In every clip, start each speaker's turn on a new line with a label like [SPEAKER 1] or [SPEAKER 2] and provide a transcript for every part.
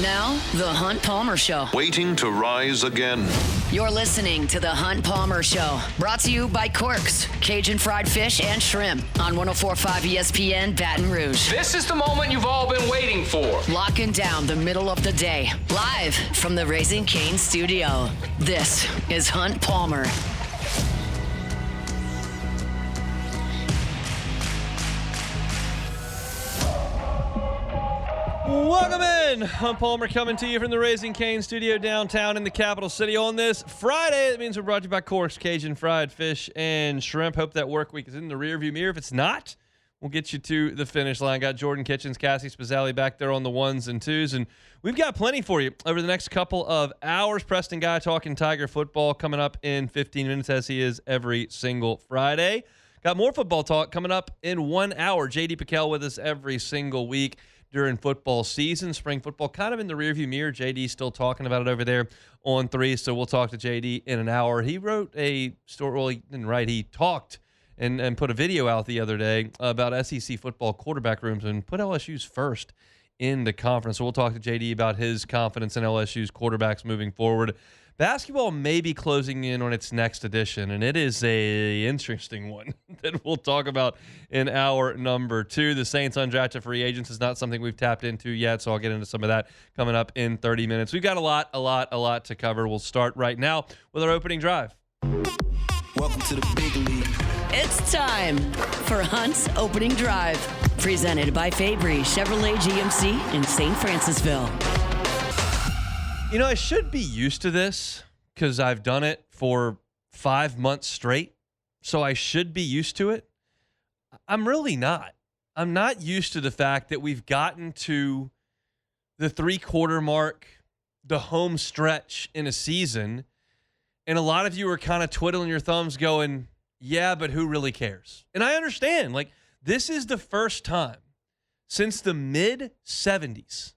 [SPEAKER 1] Now, The Hunt Palmer Show.
[SPEAKER 2] Waiting to rise again.
[SPEAKER 1] You're listening to The Hunt Palmer Show. Brought to you by Quirks, Cajun fried fish and shrimp on 104.5 ESPN Baton Rouge.
[SPEAKER 3] This is the moment you've all been waiting for.
[SPEAKER 1] Locking down the middle of the day. Live from the Raising Cane studio. This is Hunt Palmer.
[SPEAKER 4] Welcome in. Hunt Palmer coming to you from the Raising Cane studio downtown in the capital city on this Friday. That means we're brought to you by Corks, Cajun fried fish and shrimp. Hope that work week is in the rearview mirror. If it's not, we'll get you to the finish line. Got Jordan Kitchens, Cassie Spazzali back there on the ones and twos, and we've got plenty for you over the next couple of hours. Preston Guy talking Tiger football coming up in 15 minutes as he is every single Friday. Got more football talk coming up in 1 hour. JD Piquel with us every single week during football season. Spring football kind of in the rearview mirror. JD's still talking about it over there on 3, so we'll talk to JD in an hour. He wrote a story, well, he didn't write, he talked and put a video out the other day about SEC football quarterback rooms and put LSU's first in the conference. So we'll talk to JD about his confidence in LSU's quarterbacks moving forward. Basketball may be closing in on its next edition, and it is a interesting one that we'll talk about in hour number 2. The Saints undrafted free agents is not something we've tapped into yet, so I'll get into some of that coming up in 30 minutes. We've got a lot to cover. We'll start right now with our opening drive.
[SPEAKER 5] Welcome to the big league.
[SPEAKER 1] It's time for Hunt's Opening Drive. Presented by Fabry Chevrolet GMC in St. Francisville.
[SPEAKER 4] You know, I should be used to this because I've done it for 5 months straight, so I should be used to it. I'm really not. I'm not used to the fact that we've gotten to the 3-quarter mark, the home stretch in a season, and a lot of you are kind of twiddling your thumbs going, yeah, but who really cares? And I understand. Like, this is the first time since the mid-'70s,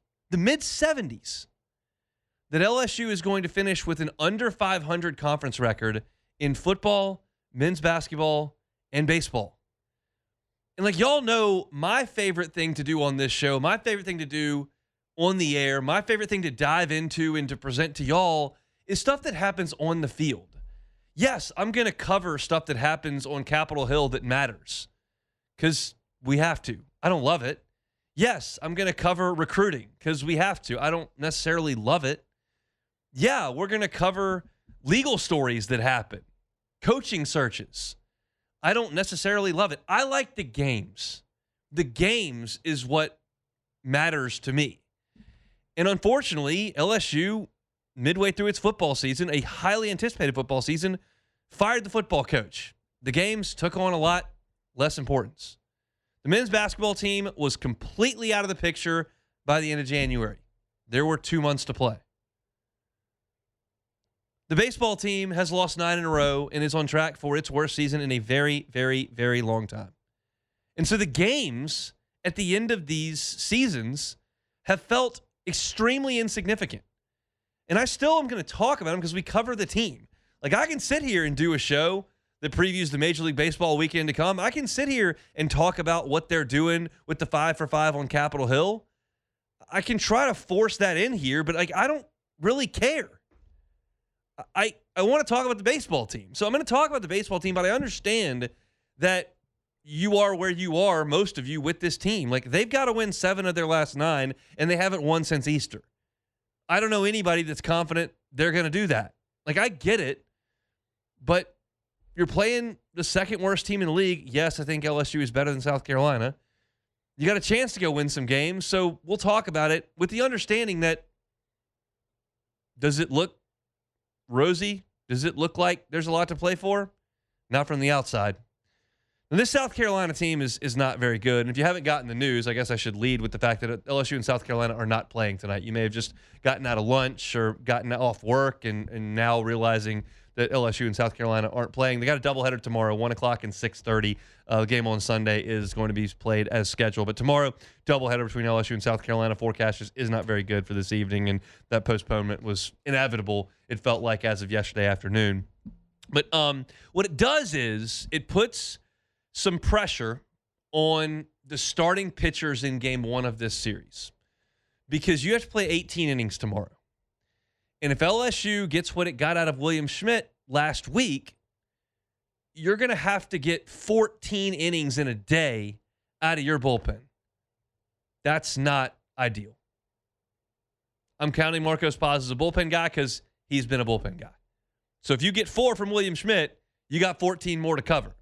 [SPEAKER 4] that LSU is going to finish with an under 500 conference record in football, men's basketball, and baseball. And like y'all know, my favorite thing to do on this show, my favorite thing to do on the air, my favorite thing to dive into and to present to y'all is stuff that happens on the field. Yes, I'm going to cover stuff that happens on Capitol Hill that matters because we have to. I don't love it. Yes, I'm going to cover recruiting because we have to. I don't necessarily love it. Yeah, we're going to cover legal stories that happen, coaching searches. I don't necessarily love it. I like the games. The games is what matters to me. And unfortunately, LSU, midway through its football season, a highly anticipated football season, fired the football coach. The games took on a lot less importance. The men's basketball team was completely out of the picture by the end of January. There were 2 months to play. The baseball team has lost 9 in a row and is on track for its worst season in a very, very, very long time. And so the games at the end of these seasons have felt extremely insignificant. And I still am going to talk about them because we cover the team. Like, I can sit here and do a show that previews the Major League Baseball weekend to come. I can sit here and talk about what they're doing with the 5 for 5 on Capitol Hill. I can try to force that in here, but like, I don't really care. I want to talk about the baseball team. So I'm going to talk about the baseball team, but I understand that you are where you are, most of you, with this team. Like, they've got to win 7 of their last 9, and they haven't won since Easter. I don't know anybody that's confident they're going to do that. Like, I get it, but you're playing the second worst team in the league. Yes, I think LSU is better than South Carolina. You got a chance to go win some games, so we'll talk about it with the understanding that, does it look rosy? Does it look like there's a lot to play for? Not from the outside. And this South Carolina team is not very good. And if you haven't gotten the news, I guess I should lead with the fact that LSU and South Carolina are not playing tonight. You may have just gotten out of lunch or gotten off work and now realizing that LSU and South Carolina aren't playing. They got a doubleheader tomorrow, 1 o'clock and 6:30. The game on Sunday is going to be played as scheduled. But tomorrow, doubleheader between LSU and South Carolina. Forecast is not very good for this evening, and that postponement was inevitable, it felt like, as of yesterday afternoon. But what it does is it puts some pressure on the starting pitchers in game 1 of this series. because you have to play 18 innings tomorrow. And if LSU gets what it got out of William Schmidt last week, you're going to have to get 14 innings in a day out of your bullpen. That's not ideal. I'm counting Marcos Paz as a bullpen guy because he's been a bullpen guy. So if you get 4 from William Schmidt, you got 14 more to cover.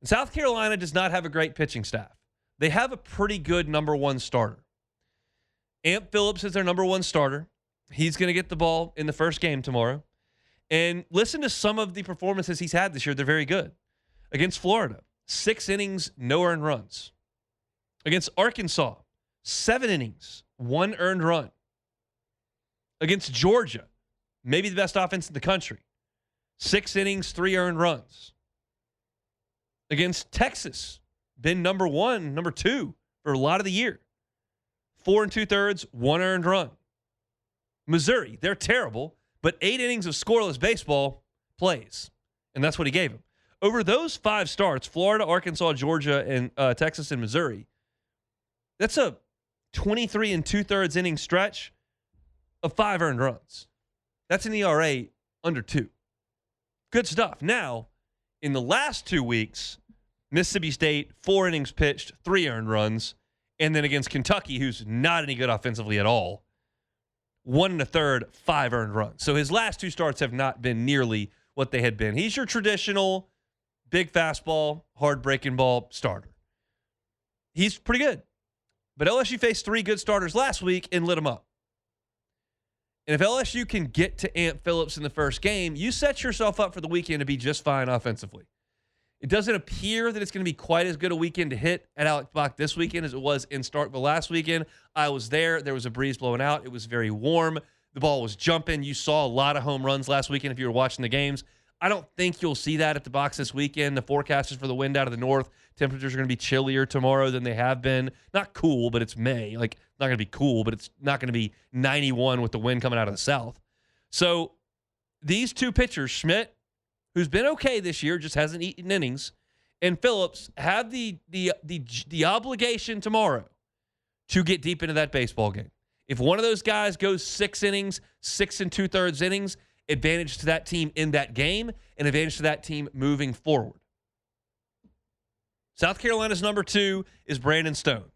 [SPEAKER 4] And South Carolina does not have a great pitching staff. They have a pretty good number one starter. Amp Phillips is their number one starter. He's going to get the ball in the first game tomorrow. And listen to some of the performances he's had this year. They're very good. Against Florida, 6 innings, no earned runs. Against Arkansas, 7 innings, 1 earned run. Against Georgia, maybe the best offense in the country, 6 innings, 3 earned runs. Against Texas, been number 1, number 2 for a lot of the year. 4 2/3, 1 earned run. Missouri, they're terrible, but 8 innings of scoreless baseball plays. And that's what he gave him. Over those 5 starts, Florida, Arkansas, Georgia, and Texas and Missouri, that's a 23 2/3 inning stretch of 5 earned runs. That's an ERA under 2. Good stuff. Now, in the last 2 weeks, Mississippi State, 4 innings pitched, 3 earned runs. And then against Kentucky, who's not any good offensively at all, 1 1/3, 5 earned runs. So his last 2 starts have not been nearly what they had been. He's your traditional big fastball, hard breaking ball starter. He's pretty good. But LSU faced 3 good starters last week and lit them up. And if LSU can get to Amp Phillips in the first game, you set yourself up for the weekend to be just fine offensively. It doesn't appear that it's going to be quite as good a weekend to hit at Alex Bach this weekend as it was in Starkville last weekend. I was there. There was a breeze blowing out. It was very warm. The ball was jumping. You saw a lot of home runs last weekend if you were watching the games. I don't think you'll see that at the box this weekend. The forecast is for the wind out of the north. Temperatures are going to be chillier tomorrow than they have been. Not cool, but it's May. Like, not going to be cool, but it's not going to be 91 with the wind coming out of the south. So these 2 pitchers, Schmidt, who's been okay this year, just hasn't eaten innings, and Phillips have the obligation tomorrow to get deep into that baseball game. If one of those guys goes 6 innings, 6 2/3 innings, advantage to that team in that game, and advantage to that team moving forward. South Carolina's number 2 is Brandon Stone.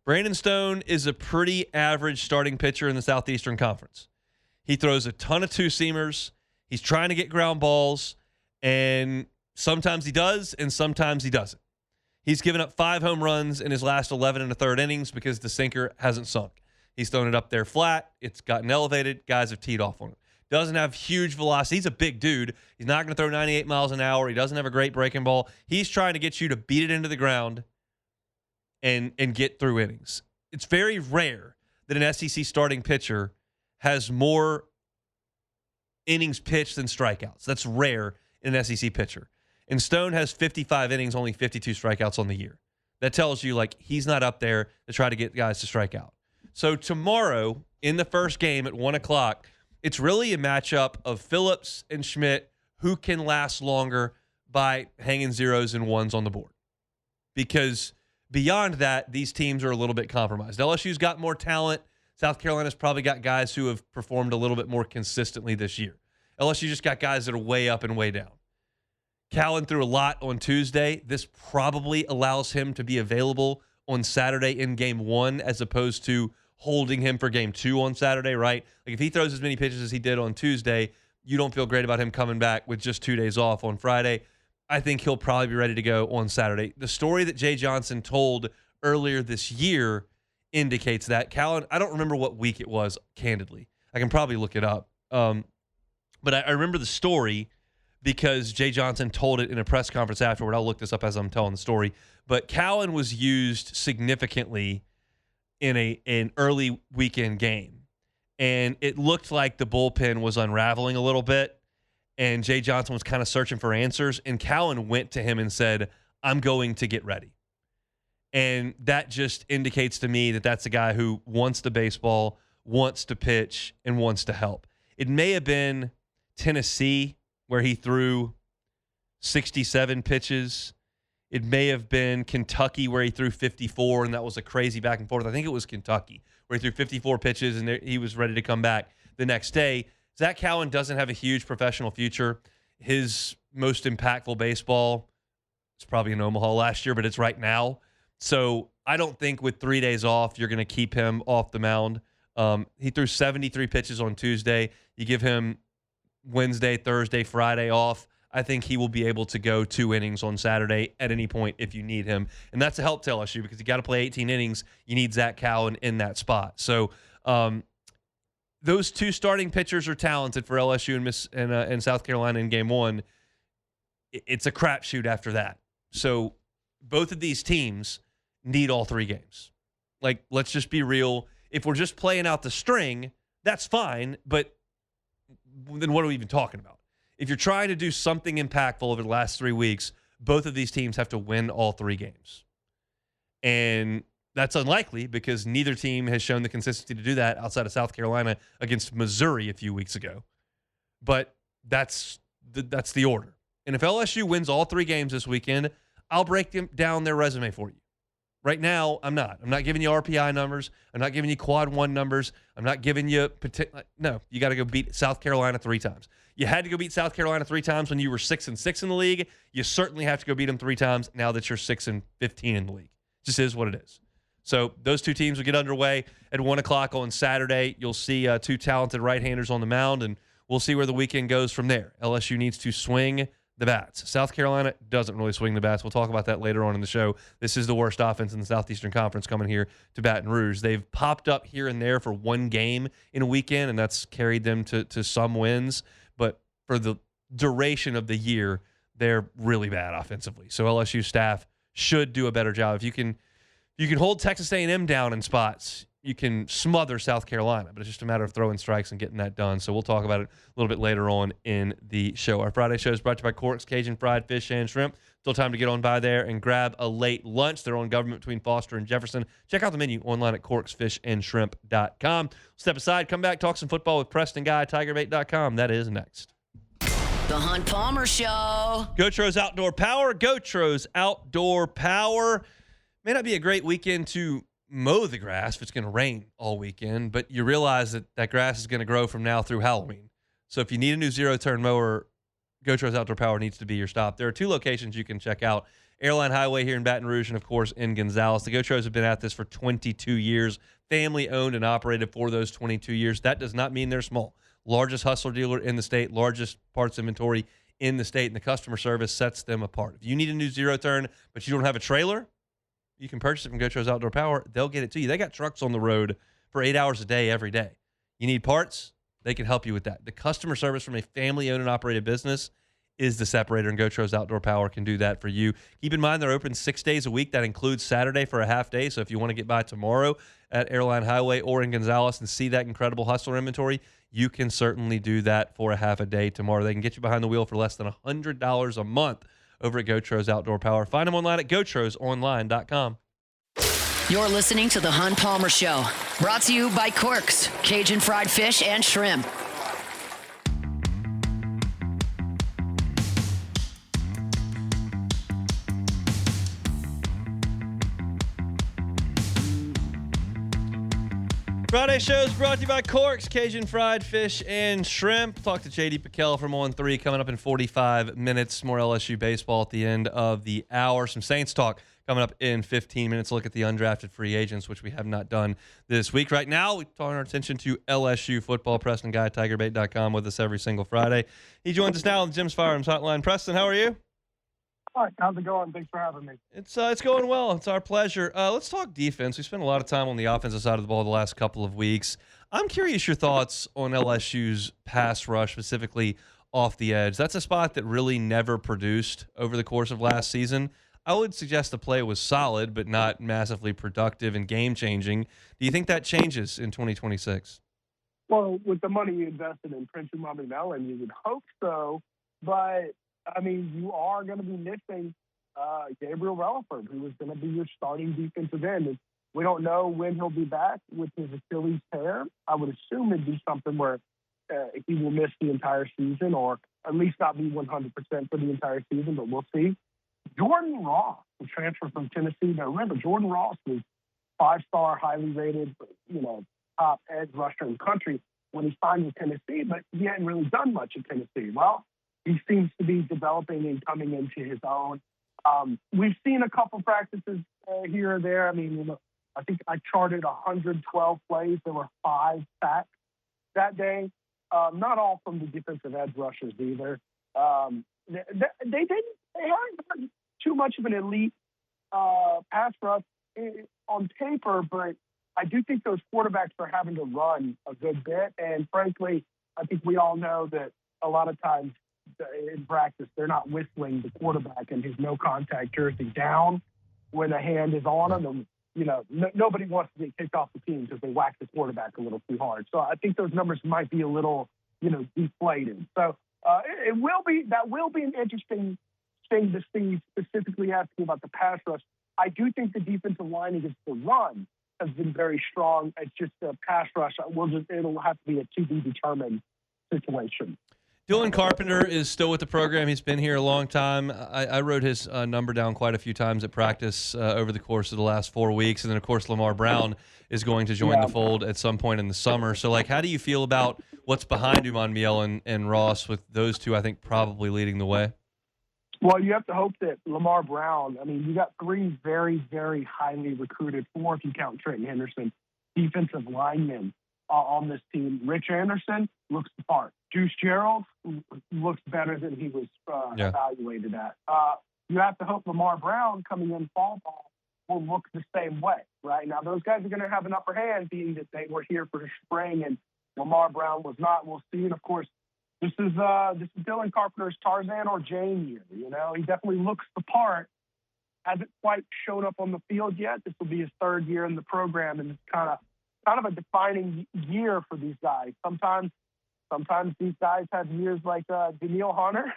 [SPEAKER 4] Brandon Stone is a pretty average starting pitcher in the Southeastern Conference. He throws a ton of 2-seamers. He's trying to get ground balls, and sometimes he does, and sometimes he doesn't. He's given up 5 home runs in his last 11 1/3 innings because the sinker hasn't sunk. He's thrown it up there flat. It's gotten elevated. Guys have teed off on him. Doesn't have huge velocity. He's a big dude. He's not going to throw 98 miles an hour. He doesn't have a great breaking ball. He's trying to get you to beat it into the ground and get through innings. It's very rare that an SEC starting pitcher has more innings pitched than strikeouts. That's rare in an SEC pitcher. And Stone has 55 innings, only 52 strikeouts on the year. That tells you, like, he's not up there to try to get guys to strike out. So tomorrow, in the first game at 1 o'clock, it's really a matchup of Phillips and Schmidt, who can last longer by hanging 0s and 1s on the board. Because beyond that, these teams are a little bit compromised. LSU's got more talent. South Carolina's probably got guys who have performed a little bit more consistently this year. LSU just got guys that are way up and way down. Callan threw a lot on Tuesday. This probably allows him to be available on Saturday in game 1 as opposed to holding him for game 2 on Saturday, right? Like, if he throws as many pitches as he did on Tuesday, you don't feel great about him coming back with just 2 days off on Friday. I think he'll probably be ready to go on Saturday. The story that Jay Johnson told earlier this year indicates that. Callan, I don't remember what week it was, candidly. I can probably look it up. But I remember the story because Jay Johnson told it in a press conference afterward. I'll look this up as I'm telling the story. But Callan was used significantly in an early weekend game. And it looked like the bullpen was unraveling a little bit. And Jay Johnson was kind of searching for answers. And Callan went to him and said, I'm going to get ready. And that just indicates to me that that's a guy who wants the baseball, wants to pitch, and wants to help. It may have been Tennessee where he threw 67 pitches. It may have been Kentucky where he threw 54, and that was a crazy back and forth. I think it was Kentucky where he threw 54 pitches and he was ready to come back the next day. Zach Cowan doesn't have a huge professional future. His most impactful baseball is probably in Omaha last year, but it's right now. So I don't think with 3 days off, you're going to keep him off the mound. He threw 73 pitches on Tuesday. You give him Wednesday, Thursday, Friday off. I think he will be able to go 2 innings on Saturday at any point if you need him. And that's a help to LSU because you got to play 18 innings. You need Zach Cowan in that spot. So those 2 starting pitchers are talented for LSU and South Carolina in game 1. It's a crapshoot after that. So both of these teams need all 3 games. Like, let's just be real. If we're just playing out the string, that's fine. But then what are we even talking about? If you're trying to do something impactful over the last 3 weeks, both of these teams have to win all 3 games. And that's unlikely because neither team has shown the consistency to do that outside of South Carolina against Missouri a few weeks ago. But that's the order. And if LSU wins all 3 games this weekend, I'll break down their resume for you. Right now, I'm not. I'm not giving you RPI numbers. I'm not giving you quad 1 numbers. I'm not giving you no. You got to go beat South Carolina 3 times. You had to go beat South Carolina 3 times when you were 6-6 in the league. You certainly have to go beat them 3 times now that you're 6-15 in the league. Just is what it is. So those 2 teams will get underway at 1:00 on Saturday. You'll see 2 talented right-handers on the mound, and we'll see where the weekend goes from there. LSU needs to swing the bats. South Carolina doesn't really swing the bats. We'll talk about that later on in the show. This is the worst offense in the Southeastern Conference coming here to Baton Rouge. They've popped up here and there for 1 game in a weekend, and that's carried them to some wins. But for the duration of the year, they're really bad offensively. So LSU staff should do a better job. If you can hold Texas A&M down in spots, you can smother South Carolina, but it's just a matter of throwing strikes and getting that done. So we'll talk about it a little bit later on in the show. Our Friday show is brought to you by Corks, Cajun Fried Fish and Shrimp. Still time to get on by there and grab a late lunch. They're on Government between Foster and Jefferson. Check out the menu online at corksfishandshrimp.com. Step aside, come back, talk some football with Preston Guy, TigerBait.com. That is next.
[SPEAKER 1] The Hunt Palmer Show.
[SPEAKER 4] Gotros Outdoor Power. Gotros Outdoor Power. May not be a great weekend to mow the grass if it's going to rain all weekend, but you realize that grass is going to grow from now through Halloween. So if you need a new zero-turn mower, Gotros Outdoor Power needs to be your stop. There are 2 locations you can check out. Airline Highway here in Baton Rouge and, of course, in Gonzales. The Gotros have been at this for 22 years, family-owned and operated for those 22 years. That does not mean they're small. Largest hustler dealer in the state, largest parts inventory in the state, and the customer service sets them apart. If you need a new zero-turn, but you don't have a trailer, you can purchase it from Gotros Outdoor Power. They'll get it to you. They got trucks on the road for 8 hours a day, every day. You need parts? They can help you with that. The customer service from a family-owned and operated business is the separator, and Gotros Outdoor Power can do that for you. Keep in mind they're open 6 days a week. That includes Saturday for a half day. So if you want to get by tomorrow at Airline Highway or in Gonzales and see that incredible hustler inventory, you can certainly do that for a half a day tomorrow. They can get you behind the wheel for less than $100 a month over at Gotros Outdoor Power. Find them online at GotrosOnline.com.
[SPEAKER 1] You're listening to The Hunt Palmer Show, brought to you by Corks, Cajun Fried Fish and Shrimp.
[SPEAKER 4] Friday show is brought to you by Corks, Cajun Fried Fish and Shrimp. Talk to J.D. Piquel from On 3 coming up in 45 minutes. More LSU baseball at the end of the hour. Some Saints talk coming up in 15 minutes. Look at the undrafted free agents, which we have not done this week. Right now, we turn our attention to LSU football. Preston Guy, TigerBait.com, with us every single Friday. He joins us now on Jim's Firearms Hotline. Preston, how are you?
[SPEAKER 6] All right, how's it going? Thanks for having me.
[SPEAKER 4] It's going well. It's our pleasure. Let's talk defense. We spent a lot of time on the offensive side of the ball the last couple of weeks. I'm curious your thoughts on LSU's pass rush, specifically off the edge. That's a spot that really never produced over the course of last season. I would suggest the play was solid, but not massively productive and game-changing. Do you think that changes in 2026?
[SPEAKER 6] Well, with the money you invested in Prince Umami Mellon, you would hope so, but I mean, you are going to be missing Gabriel Relaford, who is going to be your starting defensive end. And we don't know when he'll be back with his Achilles tear. I would assume it'd be something where he will miss the entire season, or at least not be 100% for the entire season, but we'll see. Jordan Ross, the transfer from Tennessee. Now, remember, Jordan Ross was 5-star, highly rated, top edge rusher in the country when he signed with Tennessee, but he hadn't really done much at Tennessee. Well, he seems to be developing and coming into his own. We've seen a couple practices here or there. I mean, I think I charted 112 plays. There were 5 sacks that day. Not all from the defensive edge rushers either. They haven't too much of an elite pass rush on paper, but I do think those quarterbacks are having to run a good bit. And frankly, I think we all know that a lot of times in practice, they're not whistling the quarterback and his no contact jersey down when a hand is on him. And, nobody wants to get kicked off the team because they whack the quarterback a little too hard. So I think those numbers might be a little, deflated. So that will be an interesting thing to see, specifically asking about the pass rush. I do think the defensive line against the run has been very strong. It's just the pass rush. It'll have to be a to be determined situation.
[SPEAKER 4] Dylan Carpenter is still with the program. He's been here a long time. I wrote his number down quite a few times at practice over the course of the last 4 weeks. And then, of course, Lamar Brown is going to join the fold at some point in the summer. So, how do you feel about what's behind Uman Miel and Ross, with those two, I think, probably leading the way?
[SPEAKER 6] Well, you have to hope that Lamar Brown, you got 3 very, very highly recruited, 4 if you count Trenton Henderson, defensive linemen on this team. Rich Anderson looks the part. Deuce Gerald looks better than he was evaluated at. You have to hope Lamar Brown coming in fall ball will look the same way, right? Now, those guys are going to have an upper hand, being that they were here for spring and Lamar Brown was not. We'll see. And, of course, this is Dylan Carpenter's Tarzan or Jane year. He definitely looks the part. Hasn't quite showed up on the field yet. This will be his 3rd year in the program, and it's kind of a defining year for these guys. Sometimes these guys have years like Daniil Hunter,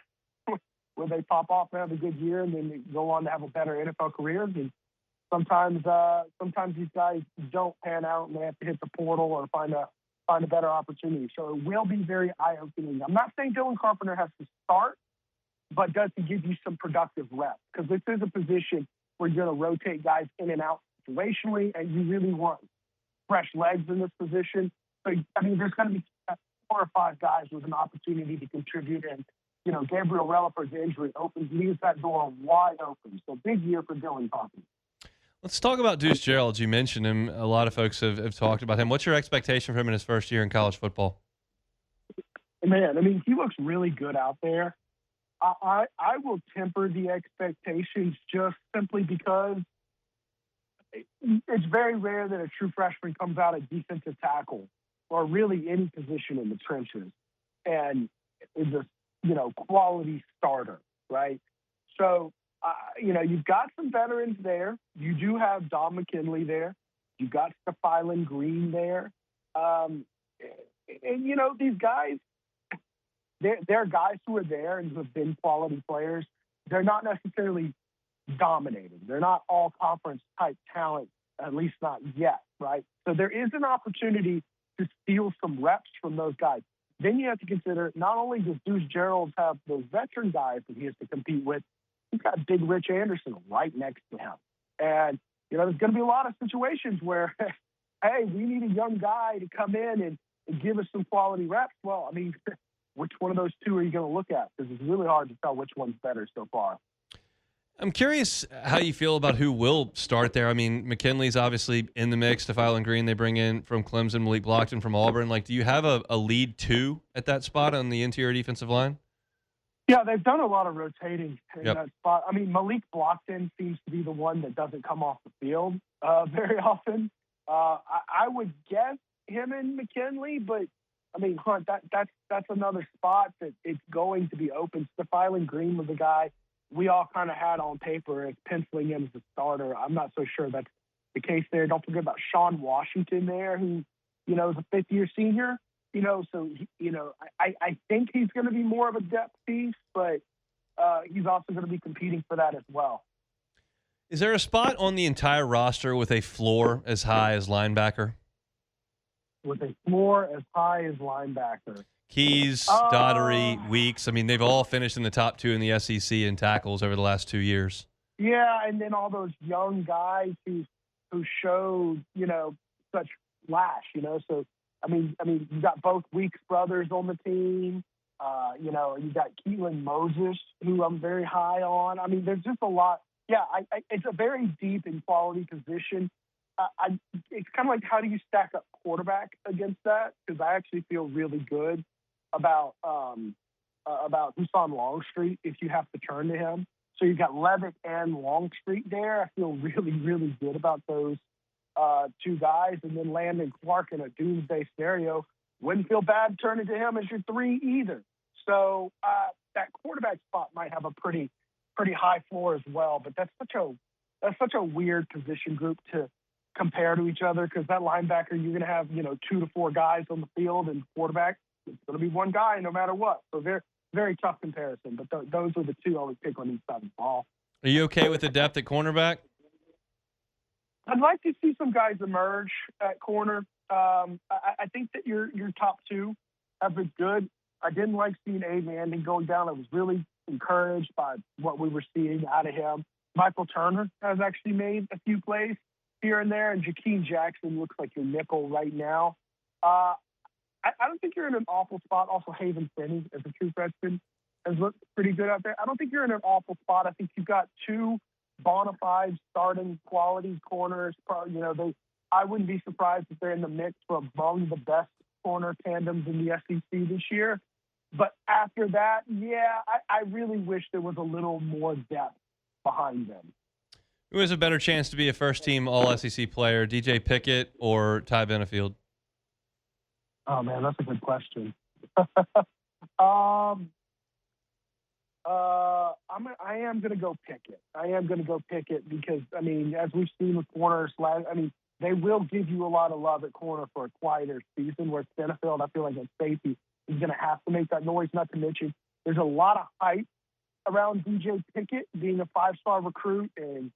[SPEAKER 6] where they pop off and have a good year, and then they go on to have a better NFL careers. And sometimes these guys don't pan out, and they have to hit the portal or find a better opportunity. So it will be very eye-opening. I'm not saying Dylan Carpenter has to start, but does he give you some productive reps? Because this is a position where you're going to rotate guys in and out situationally, and you really want fresh legs in this position. So, there's going to be 4 or 5 guys with an opportunity to contribute. And, Gabriel Relaford's injury leaves that door wide open. So big year for Dylan Carpenter.
[SPEAKER 4] Let's talk about Deuce Gerald. You mentioned him. A lot of folks have talked about him. What's your expectation for him in his first year in college football?
[SPEAKER 6] Man, he looks really good out there. I will temper the expectations just simply because it's very rare that a true freshman comes out at defensive tackle or really any position in the trenches and is a, quality starter, right? So, you've got some veterans there. You do have Don McKinley there. You've got Stephylan Green there. And, these guys, they're guys who are there and who have been quality players. They're not necessarily dominating. They're not all conference type talent, at least not yet, right? So there is an opportunity to steal some reps from those guys. Then you have to consider not only does Deuce Gerald have those veteran guys that he has to compete with, he's got big Rich Anderson right next to him. And, there's going to be a lot of situations where, hey, we need a young guy to come in and give us some quality reps. Well, which one of those two are you going to look at? Because it's really hard to tell which one's better so far.
[SPEAKER 4] I'm curious how you feel about who will start there. McKinley's obviously in the mix. Stephylan Green they bring in from Clemson, Malik Blockton from Auburn. Do you have a lead 2 at that spot on the interior defensive line?
[SPEAKER 6] Yeah, they've done a lot of rotating in that spot. Malik Blockton seems to be the one that doesn't come off the field very often. I would guess him and McKinley, but Hunt, that's another spot that it's going to be open. Stephylan Green was the guy we all kind of had on paper as penciling him as a starter. I'm not so sure that's the case there. Don't forget about Sean Washington there, who, is a 5th-year senior. So, I think he's going to be more of a depth piece, but he's also going to be competing for that as well.
[SPEAKER 4] Is there a spot on the entire roster with a floor as high as linebacker?
[SPEAKER 6] With a floor as high as linebacker.
[SPEAKER 4] Keys, Daughtery, Weeks. They've all finished in the top 2 in the SEC in tackles over the last 2 years.
[SPEAKER 6] Yeah, and then all those young guys who who showed, such flash, So, I mean, you got both Weeks brothers on the team. You got Keelan Moses, who I'm very high on. I mean, there's just a lot. Yeah, it's a very deep and quality position. It's kind of like, how do you stack up quarterback against that? Because I actually feel really good about Husan Longstreet if you have to turn to him. So you've got Levitt and Longstreet there. I feel really, really good about those two guys. And then Landon Clark in a doomsday scenario, wouldn't feel bad turning to him as your 3 either. So that quarterback spot might have a pretty high floor as well. But that's such a weird position group to compare to each other, because that linebacker, you're going to have 2 to 4 guys on the field, and quarterback, it's going to be one guy no matter what. So they're very tough comparison. But those are the 2 I would pick on each side of the ball.
[SPEAKER 4] Are you okay with the depth at cornerback?
[SPEAKER 6] I'd like to see some guys emerge at corner. I think that your top 2 have been good. I didn't like seeing Abe Manning going down. I was really encouraged by what we were seeing out of him. Michael Turner has actually made a few plays here and there, and Jakeem Jackson looks like your nickel right now. I don't think you're in an awful spot. Also, Haven Finney as a true freshman has looked pretty good out there. I don't think you're in an awful spot. I think you've got 2 bona fide starting quality corners. I wouldn't be surprised if they're in the mix for among the best corner tandems in the SEC this year. But after that, I really wish there was a little more depth behind them.
[SPEAKER 4] Who has a better chance to be a first-team All-SEC player, DJ Pickett or Ty Benefield?
[SPEAKER 6] Oh, man, that's a good question. I am going to go Pickett. I am going to go Pickett because, I mean, as we've seen with corners, they will give you a lot of love at corner for a quieter season, where Benefield, I feel like at safety, is going to have to make that noise, not to mention there's a lot of hype around DJ Pickett being a 5-star recruit and,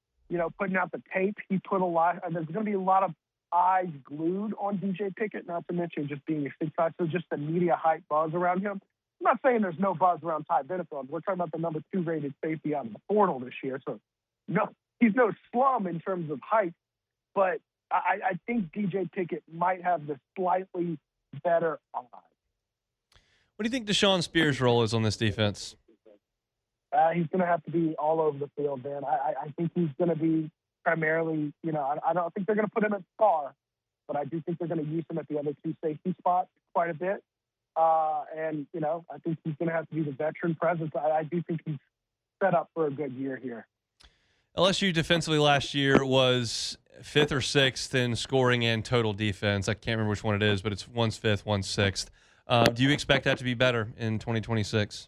[SPEAKER 6] putting out the tape. He put a lot, and there's going to be a lot of eyes glued on DJ Pickett, not to mention just being a 6'5", so just the media hype buzz around him. I'm not saying there's no buzz around Ty Benefield. We're talking about the number 2 rated safety out of the portal this year. So, no, he's no slum in terms of hype, but I think DJ Pickett might have the slightly better eye.
[SPEAKER 4] What do you think Deshaun Spears' role is on this defense?
[SPEAKER 6] He's going to have to be all over the field, man. I think he's going to be primarily, I don't think they're going to put him at star, but I do think they're going to use him at the other 2 safety spots quite a bit. And I think he's going to have to be the veteran presence. I do think he's set up for a good year here.
[SPEAKER 4] LSU defensively last year was 5th or 6th in scoring and total defense. I can't remember which one it is, but it's one's 5th, one's 6th. Do you expect that to be better in 2026?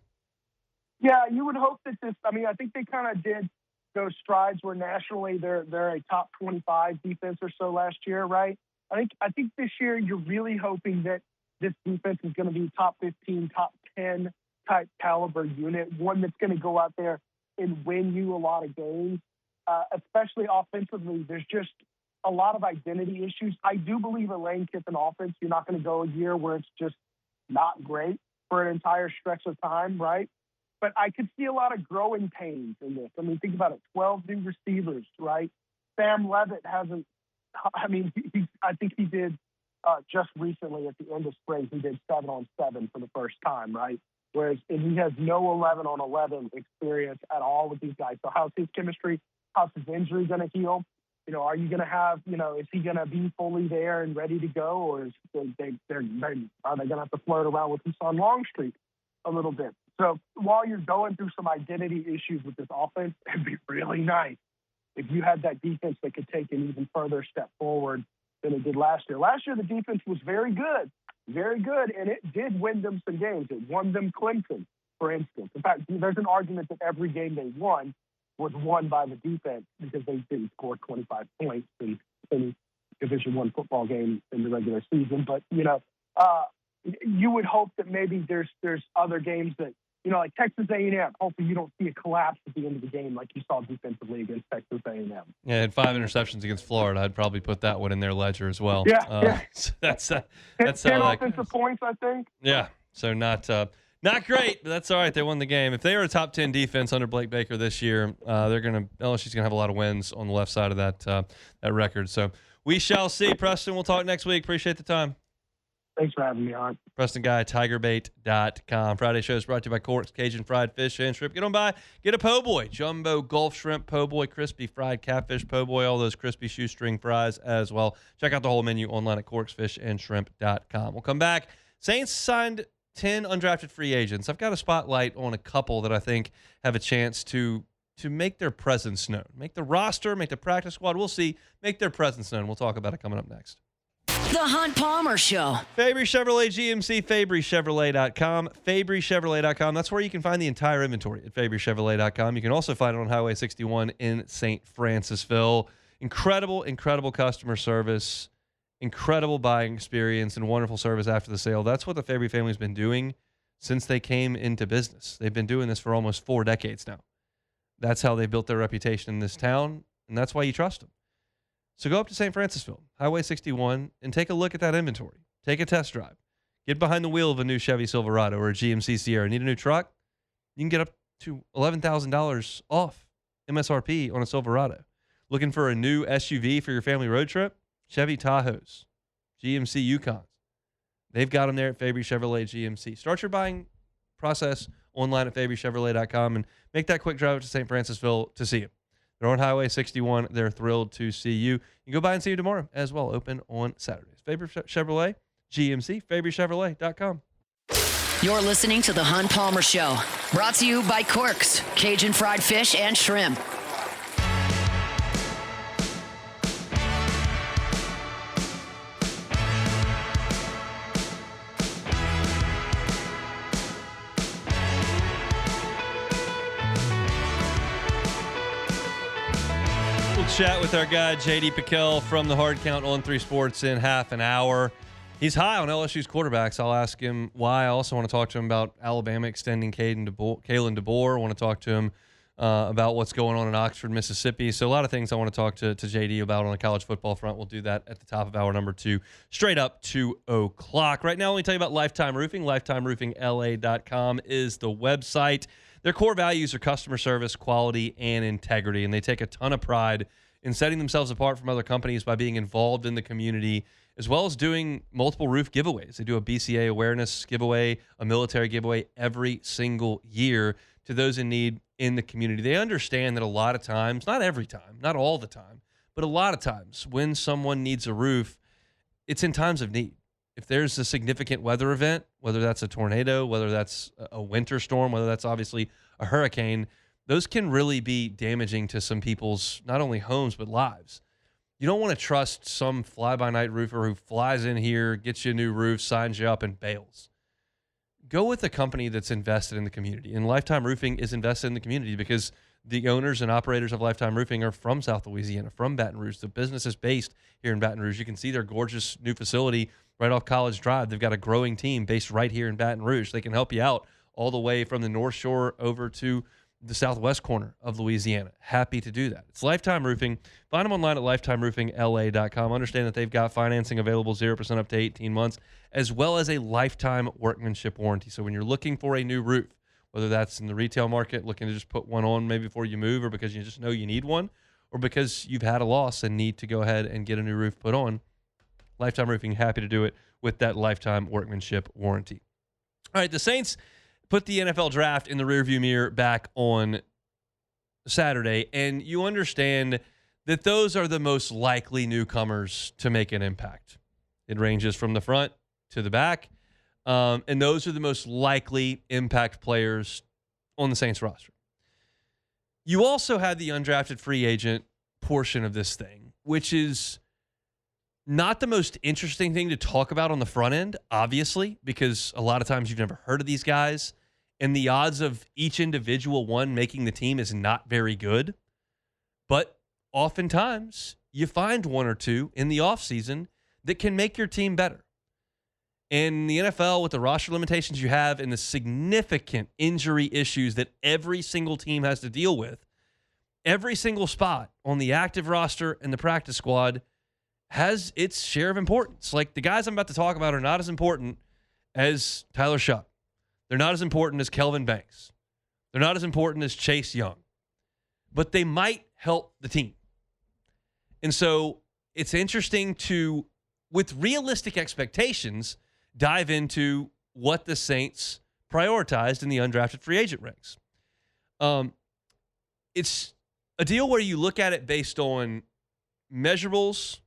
[SPEAKER 6] Yeah, you would hope that I think they kind of did those strides where nationally they're a top 25 defense or so last year, right? I think this year you're really hoping that this defense is going to be top 15, top 10 type caliber unit, one that's going to go out there and win you a lot of games, especially offensively. There's just a lot of identity issues. I do believe a Lane Kiffin offense, you're not going to go a year where it's just not great for an entire stretch of time, right? But I could see a lot of growing pains in this. I mean, think about it, 12 new receivers, right? Sam Levitt hasn't – I mean, I think he did just recently at the end of spring, he did 7-on-7 for the first time, right? Whereas he has no 11-on-11 experience at all with these guys. So how's his chemistry? How's his injury going to heal? Are you going to have, is he going to be fully there and ready to go? Or are they going to have to flirt around with Husan Longstreet a little bit? So while you're going through some identity issues with this offense, it'd be really nice if you had that defense that could take an even further step forward than it did last year. Last year, the defense was very good, and it did win them some games. It won them Clemson, for instance. In fact, there's an argument that every game they won was won by the defense because they didn't score 25 points in any Division I football game in the regular season. But, you would hope that maybe there's other games that, like Texas A&M, hopefully you don't see a collapse at the end of the game like you saw defensively against Texas A&M.
[SPEAKER 4] Yeah, and 5 interceptions against Florida. I'd probably put that one in their ledger as well.
[SPEAKER 6] Yeah.
[SPEAKER 4] So that's
[SPEAKER 6] 10 offensive points, I think.
[SPEAKER 4] Yeah, so not Not great, but that's all right. They won the game. If they are a top 10 defense under Blake Baker this year, LSU's gonna have a lot of wins on the left side of that record. So we shall see. Preston, we'll talk next week. Appreciate the time.
[SPEAKER 6] Thanks for having me on.
[SPEAKER 4] Preston Guy, TigerBait.com. Friday show is brought to you by Corks, Cajun Fried Fish and Shrimp. Get on by, get a po' boy, jumbo Gulf Shrimp po' boy, crispy fried catfish po' boy, all those crispy shoestring fries as well. Check out the whole menu online at corksfishandshrimp.com. We'll come back. Saints signed 10 undrafted free agents. I've got a spotlight on a couple that I think have a chance to make their presence known. Make the roster, make the practice squad. We'll see. Make their presence known. We'll talk about it coming up next.
[SPEAKER 1] The Hunt Palmer Show.
[SPEAKER 4] Fabry Chevrolet GMC, FabryChevrolet.com. FabryChevrolet.com. That's where you can find the entire inventory at FabryChevrolet.com. You can also find it on Highway 61 in St. Francisville. Incredible, incredible customer service, incredible buying experience, and wonderful service after the sale. That's what the Fabry family's been doing since they came into business. They've been doing this for almost 4 decades now. That's how they built their reputation in this town, and that's why you trust them. So go up to St. Francisville, Highway 61, and take a look at that inventory. Take a test drive. Get behind the wheel of a new Chevy Silverado or a GMC Sierra. Need a new truck? You can get up to $11,000 off MSRP on a Silverado. Looking for a new SUV for your family road trip? Chevy Tahoes, GMC Yukons. They've got them there at Fabry Chevrolet GMC. Start your buying process online at FabryChevrolet.com and make that quick drive to St. Francisville to see them. They're on Highway 61. They're thrilled to see you. You can go by and see you tomorrow as well, open on Saturdays. Fabry Chevrolet, GMC, FabryChevrolet.com.
[SPEAKER 1] You're listening to The Hunt Palmer Show. Brought to you by Corks, Cajun Fried Fish and Shrimp.
[SPEAKER 4] Chat with our guy JD Piquel from the Hard Count on 3 Sports in half an hour. He's high on LSU's quarterbacks. I'll ask him why. I also want to talk to him about Alabama extending Kalen DeBoer. I want to talk to him about what's going on in Oxford, Mississippi. So a lot of things I want to talk to JD about on the college football front. We'll do that at the top of hour number 2, straight up 2 o'clock. Right now, let me tell you about Lifetime Roofing. LifetimeRoofingLA.com is the website. Their core values are customer service, quality, and integrity, and they take a ton of pride in setting themselves apart from other companies by being involved in the community, as well as doing multiple roof giveaways. They do a BCA awareness giveaway, a military giveaway every single year to those in need in the community. They understand that a lot of times, not every time, not all the time, but a lot of times when someone needs a roof, it's in times of need. If there's a significant weather event, whether that's a tornado, whether that's a winter storm, whether that's obviously a hurricane, those can really be damaging to some people's not only homes but lives. You don't want to trust some fly-by-night roofer who flies in here, gets you a new roof, signs you up, and bails. Go with a company that's invested in the community. And Lifetime Roofing is invested in the community because the owners and operators of Lifetime Roofing are from South Louisiana, from Baton Rouge. The business is based here in Baton Rouge. You can see their gorgeous new facility right off College Drive. They've got a growing team based right here in Baton Rouge. They can help you out all the way from the North Shore over to the southwest corner of Louisiana. Happy to do that. It's Lifetime Roofing. Find them online at lifetimeroofingla.com. Understand that they've got financing available 0% up to 18 months, as well as a lifetime workmanship warranty. So when you're looking for a new roof, whether that's in the retail market, looking to just put one on maybe before you move, or because you just know you need one, or because you've had a loss and need to go ahead and get a new roof put on, Lifetime Roofing, happy to do it with that lifetime workmanship warranty. All right, the Saints put the NFL draft in the rearview mirror back on Saturday, and you understand that those are the most likely newcomers to make an impact. It ranges from the front to the back, and those are the most likely impact players on the Saints roster. You also had the undrafted free agent portion of this thing, which is not the most interesting thing to talk about on the front end, obviously, because a lot of times you've never heard of these guys, and the odds of each individual one making the team is not very good. But oftentimes, you find one or two in the offseason that can make your team better. In the NFL, with the roster limitations you have and the significant injury issues that every single team has to deal with, every single spot on the active roster and the practice squad has its share of importance. Like, the guys I'm about to talk about are not as important as Tyler Shuck. They're not as important as Kelvin Banks. They're not as important as Chase Young. But they might help the team. And so it's interesting to, with realistic expectations, dive into what the Saints prioritized in the undrafted free agent ranks. It's a deal where you look at it based on measurables,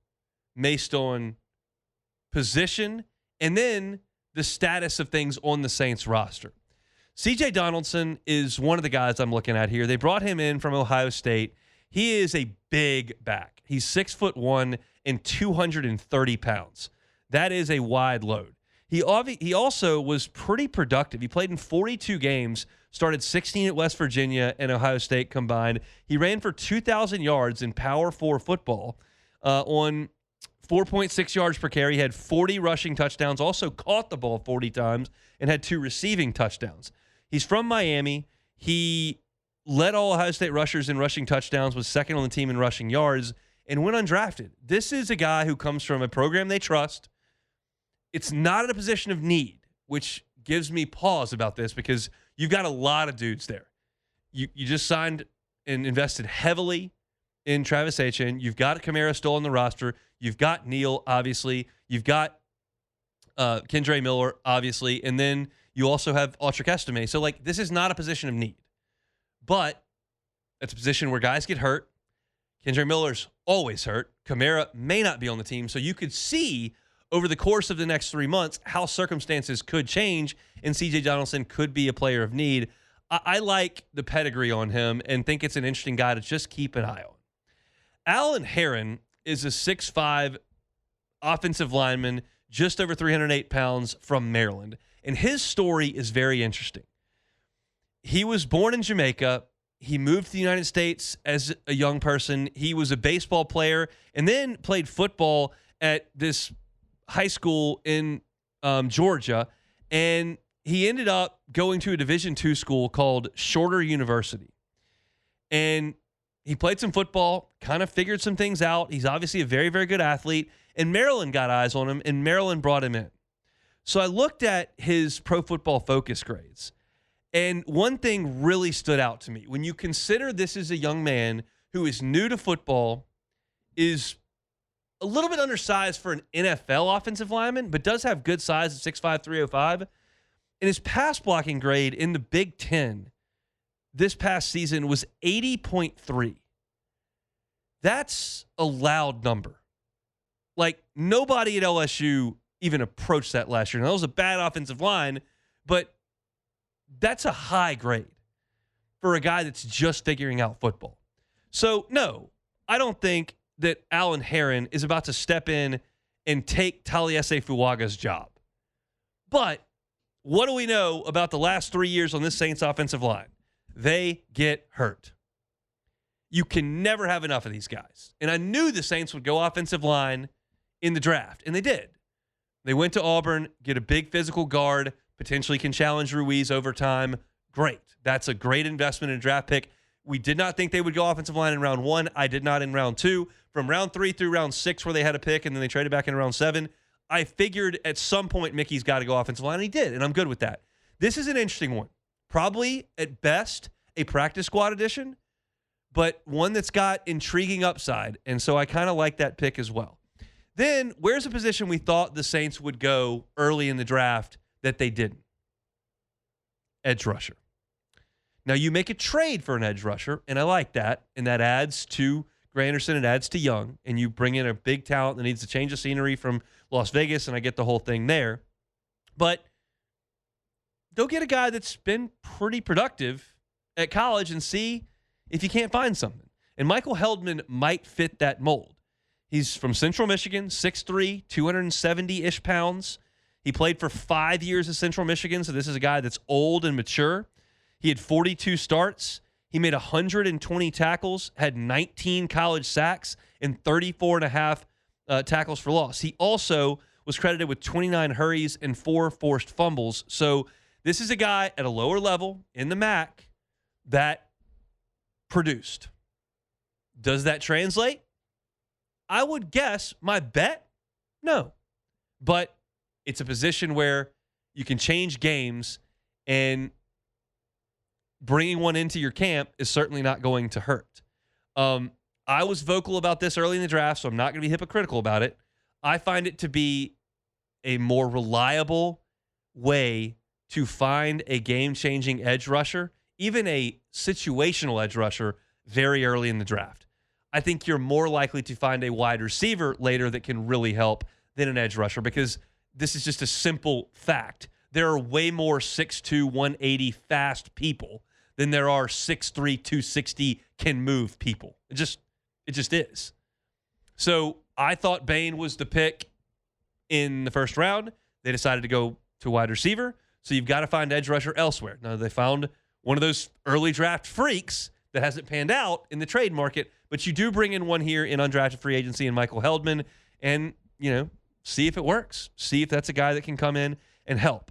[SPEAKER 4] based on position, and then the status of things on the Saints roster. C.J. Donaldson is one of the guys I'm looking at here. They brought him in from Ohio State. He is a big back. He's 6'1" and 230 pounds. That is a wide load. He also was pretty productive. He played in 42 games, started 16 at West Virginia and Ohio State combined. He ran for 2,000 yards in Power 4 football on 4.6 yards per carry. He had 40 rushing touchdowns, also caught the ball 40 times, and had 2 receiving touchdowns. He's from Miami. He led all Ohio State rushers in rushing touchdowns, was second on the team in rushing yards, and went undrafted. This is a guy who comes from a program they trust. It's not at a position of need, which gives me pause about this because you've got a lot of dudes there. You just signed and invested heavily in Travis Etienne. You've got Kamara still on the roster. You've got Neal, obviously. You've got Kendre Miller, obviously. And then you also have Ultra Estime. So, this is not a position of need. But it's a position where guys get hurt. Kendre Miller's always hurt. Kamara may not be on the team. So you could see over the course of the next 3 months how circumstances could change, and C.J. Donaldson could be a player of need. I like the pedigree on him and think it's an interesting guy to just keep an eye on. Alan Herron is a 6'5" offensive lineman, just over 308 pounds from Maryland. And his story is very interesting. He was born in Jamaica. He moved to the United States as a young person. He was a baseball player and then played football at this high school in Georgia. And he ended up going to a Division II school called Shorter University. And he played some football, kind of figured some things out. He's obviously a very, very good athlete. And Maryland got eyes on him, and Maryland brought him in. So I looked at his Pro Football Focus grades. And one thing really stood out to me. When you consider this is a young man who is new to football, is a little bit undersized for an NFL offensive lineman, but does have good size at 6'5", 305. And his pass blocking grade in the Big Ten this past season was 80.3. That's a loud number. Nobody at LSU even approached that last year. Now, that was a bad offensive line, but that's a high grade for a guy that's just figuring out football. So, no, I don't think that Alan Herron is about to step in and take Taliese Fuaga's job. But what do we know about the last 3 years on this Saints offensive line? They get hurt. You can never have enough of these guys. And I knew the Saints would go offensive line in the draft, and they did. They went to Auburn, get a big physical guard, potentially can challenge Ruiz over time. Great. That's a great investment in a draft pick. We did not think they would go offensive line in round 1. I did not in round 2. From round 3 through round 6 where they had a pick and then they traded back in round 7, I figured at some point Mickey's got to go offensive line, and he did, and I'm good with that. This is an interesting one. Probably, at best, a practice squad addition, but one that's got intriguing upside, and so I kind of like that pick as well. Then, where's a position we thought the Saints would go early in the draft that they didn't? Edge rusher. Now, you make a trade for an edge rusher, and I like that, and that adds to Granderson, it adds to Young, and you bring in a big talent that needs to change the scenery from Las Vegas, and I get the whole thing there. But go get a guy that's been pretty productive at college and see if you can't find something. And Michael Heldman might fit that mold. He's from Central Michigan, 6'3", 270-ish pounds. He played for 5 years at Central Michigan, so this is a guy that's old and mature. He had 42 starts. He made 120 tackles, had 19 college sacks, and 34.5 tackles for loss. He also was credited with 29 hurries and 4 forced fumbles. So this is a guy at a lower level in the MAC that produced. Does that translate? I would guess, my bet, no. But it's a position where you can change games, and bringing one into your camp is certainly not going to hurt. I was vocal about this early in the draft, so I'm not going to be hypocritical about it. I find it to be a more reliable way to find a game-changing edge rusher, even a situational edge rusher, very early in the draft. I think you're more likely to find a wide receiver later that can really help than an edge rusher, because this is just a simple fact. There are way more 6'2", 180 fast people than there are 6'3", 260 can move people. It just is. So I thought Bain was the pick in the first round. They decided to go to wide receiver. So you've got to find edge rusher elsewhere. Now, they found one of those early draft freaks that hasn't panned out in the trade market, but you do bring in one here in undrafted free agency in Michael Heldman, and, see if it works. See if that's a guy that can come in and help.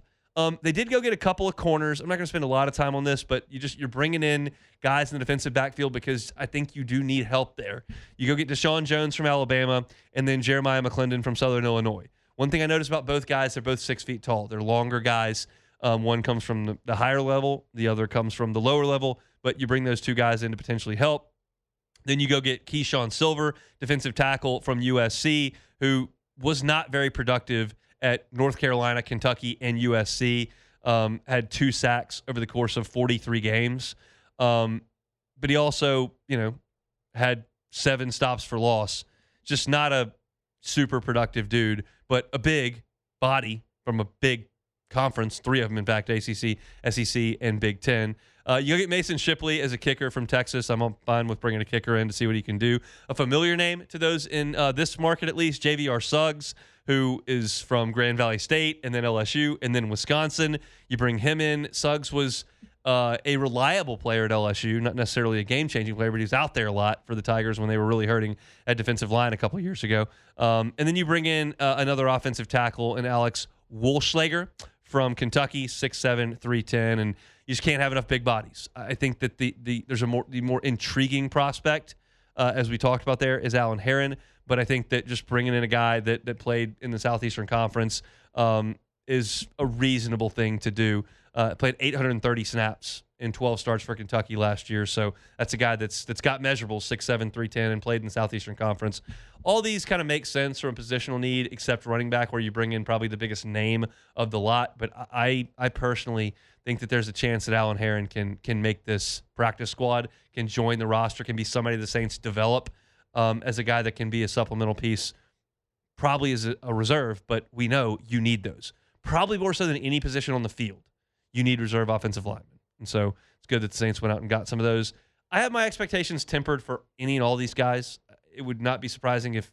[SPEAKER 4] They did go get a couple of corners. I'm not going to spend a lot of time on this, but you're bringing in guys in the defensive backfield because I think you do need help there. You go get Deshaun Jones from Alabama and then Jeremiah McClendon from Southern Illinois. One thing I noticed about both guys, they're both 6 feet tall. They're longer guys. One comes from the higher level. The other comes from the lower level, but you bring those two guys in to potentially help. Then you go get Keyshawn Silver, defensive tackle from USC, who was not very productive at North Carolina, Kentucky, and USC. Had 2 sacks over the course of 43 games. But he also, had 7 stops for loss. Just not a super productive dude, but a big body from a big conference, 3 of them, in fact, ACC, SEC, and Big Ten. You get Mason Shipley as a kicker from Texas. I'm fine with bringing a kicker in to see what he can do. A familiar name to those in this market, at least, JVR Suggs, who is from Grand Valley State and then LSU and then Wisconsin. You bring him in. Suggs was a reliable player at LSU, not necessarily a game-changing player, but he was out there a lot for the Tigers when they were really hurting at defensive line a couple of years ago. And then you bring in another offensive tackle in Alex Wolschlager from Kentucky, 6'7", 310, and you just can't have enough big bodies. I think that there's the more intriguing prospect, as we talked about there, is Alan Herron. But I think that just bringing in a guy that played in the Southeastern Conference is a reasonable thing to do. Played 830 snaps in 12 starts for Kentucky last year. So that's a guy that's got measurables, 6'7", 310, and played in the Southeastern Conference. All these kind of make sense from a positional need, except running back, where you bring in probably the biggest name of the lot. But I personally think that there's a chance that Alan Herron can make this practice squad, can join the roster, can be somebody the Saints develop as a guy that can be a supplemental piece, probably as a reserve, but we know you need those. Probably more so than any position on the field. You need reserve offensive linemen. And so it's good that the Saints went out and got some of those. I have my expectations tempered for any and all these guys. It would not be surprising if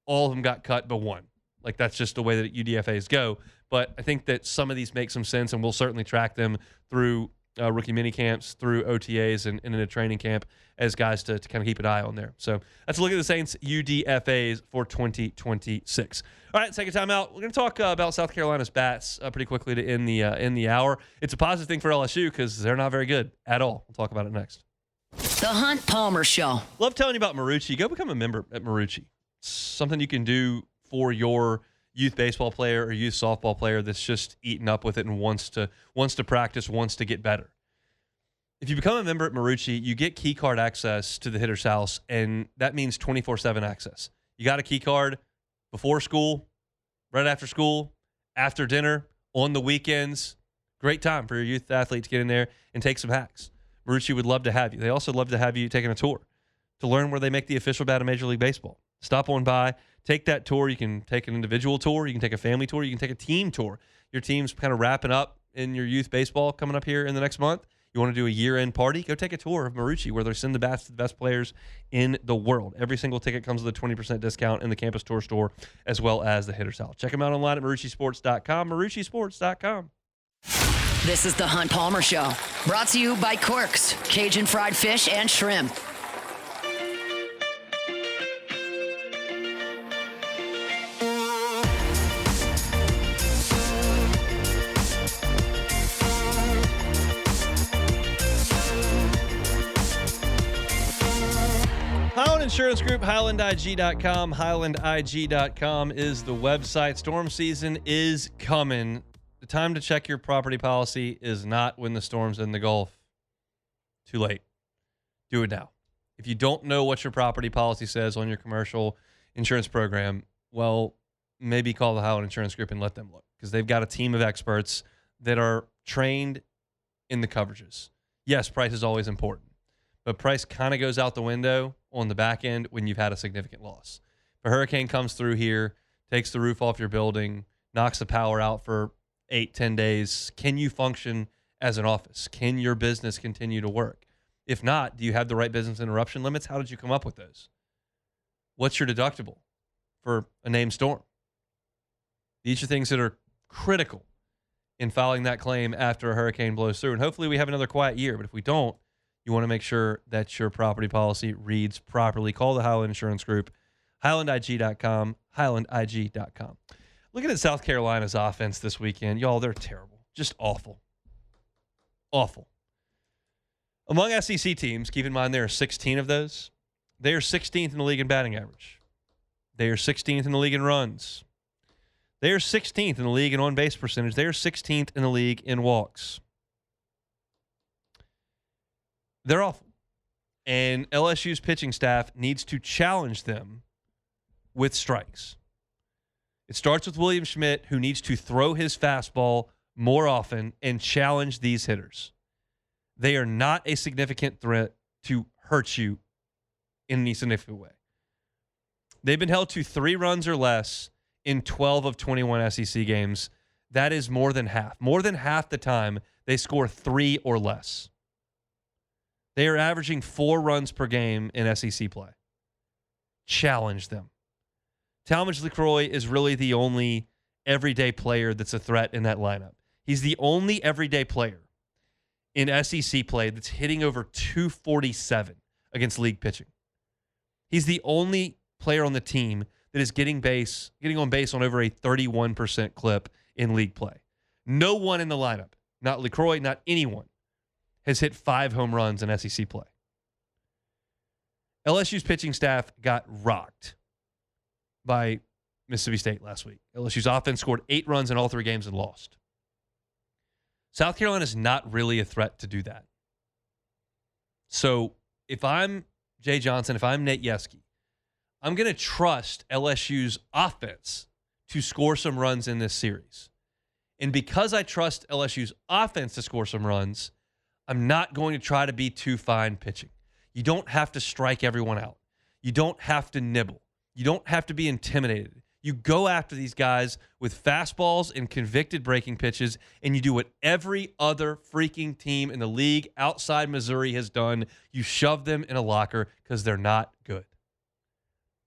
[SPEAKER 4] all of them got cut but one. Like, that's just the way that UDFAs go. But I think that some of these make some sense, and we'll certainly track them through rookie mini camps, through OTAs, and in a training camp as guys to kind of keep an eye on there. So that's a look at the Saints UDFAs for 2026. All right, take a time out. We're going to talk about South Carolina's bats pretty quickly to end the hour. It's a positive thing for LSU because they're not very good at all. We'll talk about it next.
[SPEAKER 1] The Hunt Palmer Show.
[SPEAKER 4] Love telling you about Marucci. Go become a member at Marucci. It's something you can do for your youth baseball player or youth softball player that's just eaten up with it and wants to practice, wants to get better. If you become a member at Marucci, you get key card access to the hitter's house, and that means 24/7 access. You got a key card before school, right after school, after dinner, on the weekends. Great time for your youth athlete to get in there and take some hacks. Marucci would love to have you. They also love to have you taking a tour to learn where they make the official bat of Major League Baseball. Stop on by, take that tour. You can take an individual tour. You can take a family tour. You can take a team tour. Your team's kind of wrapping up in your youth baseball coming up here in the next month. You want to do a year-end party? Go take a tour of Marucci, where they send the bats to the best players in the world. Every single ticket comes with a 20% discount in the campus tour store, as well as the hitter's house. Check them out online at MarucciSports.com, MarucciSports.com.
[SPEAKER 1] This is the Hunt Palmer Show, brought to you by Quirks, Cajun fried fish and shrimp.
[SPEAKER 4] Highland Insurance Group, HighlandIG.com. HighlandIG.com is the website. Storm season is coming. The time to check your property policy is not when the storm's in the Gulf. Too late. Do it now. If you don't know what your property policy says on your commercial insurance program, well, maybe call the Highland Insurance Group and let them look, because they've got a team of experts that are trained in the coverages. Yes, price is always important, but price kind of goes out the window on the back end when you've had a significant loss. If a hurricane comes through here, takes the roof off your building, knocks the power out for 8-10 days, can you function as an office? Can your business continue to work? If not, do you have the right business interruption limits? How did you come up with those? What's your deductible for a named storm? These are things that are critical in filing that claim after a hurricane blows through. And hopefully we have another quiet year. But if we don't, you want to make sure that your property policy reads properly. Call the Highland Insurance Group, highlandig.com, highlandig.com. Looking at South Carolina's offense this weekend, y'all, they're terrible. Just awful. Awful. Among SEC teams, keep in mind there are 16 of those. They are 16th in the league in batting average. They are 16th in the league in runs. They are 16th in the league in on-base percentage. They are 16th in the league in walks. They're awful. And LSU's pitching staff needs to challenge them with strikes. It starts with William Schmidt, who needs to throw his fastball more often and challenge these hitters. They are not a significant threat to hurt you in any significant way. They've been held to 3 runs or less in 12 of 21 SEC games. That is more than half. More than half the time, they score 3 or less. They are averaging 4 runs per game in SEC play. Challenge them. Talmadge LaCroix is really the only everyday player that's a threat in that lineup. He's the only everyday player in SEC play that's hitting over 247 against league pitching. He's the only player on the team that is getting on base on over a 31% clip in league play. No one in the lineup, not LaCroix, not anyone, has hit 5 home runs in SEC play. LSU's pitching staff got rocked by Mississippi State last week. LSU's offense scored 8 runs in all 3 games and lost. South Carolina is not really a threat to do that. So if I'm Jay Johnson, if I'm Nate Yeske, I'm going to trust LSU's offense to score some runs in this series. And because I trust LSU's offense to score some runs, I'm not going to try to be too fine pitching. You don't have to strike everyone out. You don't have to nibble. You don't have to be intimidated. You go after these guys with fastballs and convicted breaking pitches, and you do what every other freaking team in the league outside Missouri has done. You shove them in a locker because they're not good.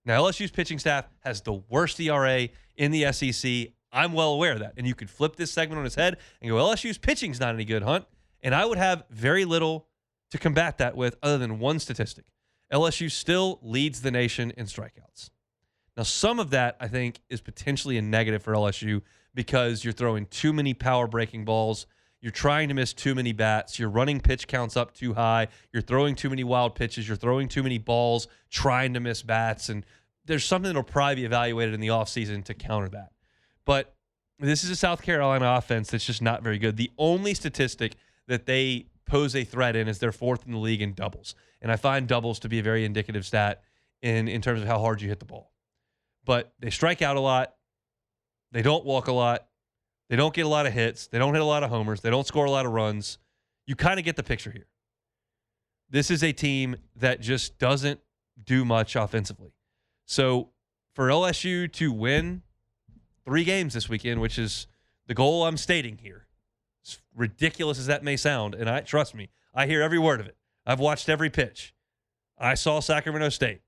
[SPEAKER 4] Now, LSU's pitching staff has the worst ERA in the SEC. I'm well aware of that. And you could flip this segment on its head and go, LSU's pitching's not any good, Hunt. And I would have very little to combat that with other than one statistic. LSU still leads the nation in strikeouts. Now, some of that, I think, is potentially a negative for LSU because you're throwing too many power breaking balls. You're trying to miss too many bats. You're running pitch counts up too high. You're throwing too many wild pitches. You're throwing too many balls, trying to miss bats. And there's something that will probably be evaluated in the offseason to counter that. But this is a South Carolina offense that's just not very good. The only statistic that they pose a threat in is they're 4th in the league in doubles. And I find doubles to be a very indicative stat in terms of how hard you hit the ball. But they strike out a lot. They don't walk a lot. They don't get a lot of hits. They don't hit a lot of homers. They don't score a lot of runs. You kind of get the picture here. This is a team that just doesn't do much offensively. So for LSU to win 3 games this weekend, which is the goal I'm stating here, as ridiculous as that may sound, and trust me, I hear every word of it. I've watched every pitch. I saw Sacramento State.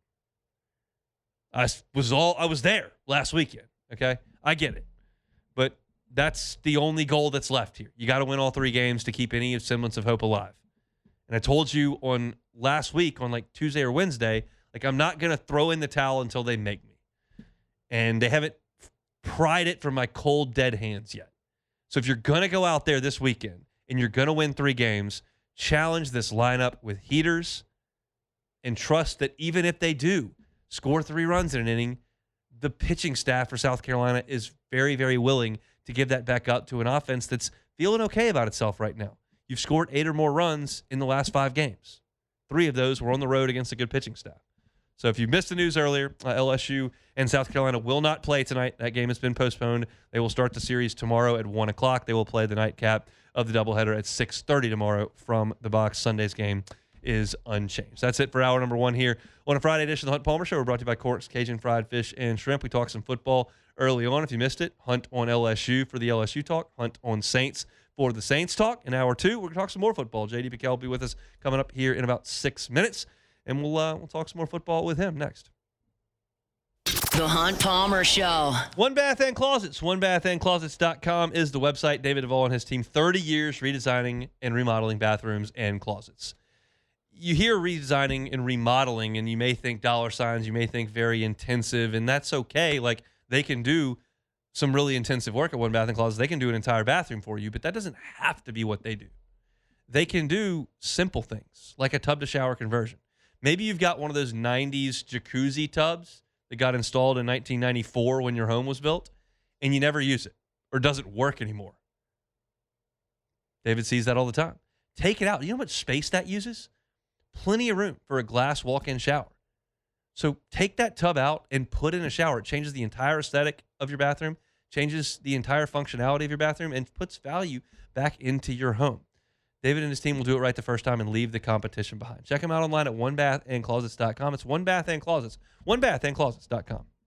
[SPEAKER 4] I was there last weekend, okay? I get it. But that's the only goal that's left here. You got to win all 3 games to keep any semblance of hope alive. And I told you on last week, on like Tuesday or Wednesday, like I'm not going to throw in the towel until they make me. And they haven't pried it from my cold, dead hands yet. So if you're going to go out there this weekend and you're going to win 3 games, challenge this lineup with heaters and trust that even if they do score 3 runs in an inning, the pitching staff for South Carolina is very, very willing to give that back up to an offense that's feeling okay about itself right now. You've scored 8 or more runs in the last 5 games. 3 of those were on the road against a good pitching staff. So if you missed the news earlier, LSU and South Carolina will not play tonight. That game has been postponed. They will start the series tomorrow at 1 o'clock. They will play the nightcap of the doubleheader at 6:30 tomorrow from the box. Sunday's game is unchanged. That's it for hour number 1 here on a Friday edition of the Hunt Palmer Show. We're brought to you by Corks, Cajun Fried Fish, and Shrimp. We talked some football early on. If you missed it, Hunt on LSU for the LSU talk, Hunt on Saints for the Saints talk. In hour 2, we're going to talk some more football. J.D. Piquet will be with us coming up here in about 6 minutes, and we'll talk some more football with him next.
[SPEAKER 1] The Hunt Palmer Show.
[SPEAKER 4] One Bath and Closets. OneBathAndClosets.com is the website. David Duvall and his team, 30 years redesigning and remodeling bathrooms and closets. You hear redesigning and remodeling, and you may think dollar signs, you may think very intensive, and that's okay. Like, they can do some really intensive work at One Bath and Closets. They can do an entire bathroom for you, but that doesn't have to be what they do. They can do simple things, like a tub-to-shower conversion. Maybe you've got one of those 90s jacuzzi tubs that got installed in 1994 when your home was built, and you never use it or doesn't work anymore. David sees that all the time. Take it out. You know how much space that uses? Plenty of room for a glass walk-in shower. So take that tub out and put in a shower. It changes the entire aesthetic of your bathroom, changes the entire functionality of your bathroom, and puts value back into your home. David and his team will do it right the first time and leave the competition behind. Check them out online at onebathandclosets.com. It's One Bath and Closets. OneBathAndClosets.com.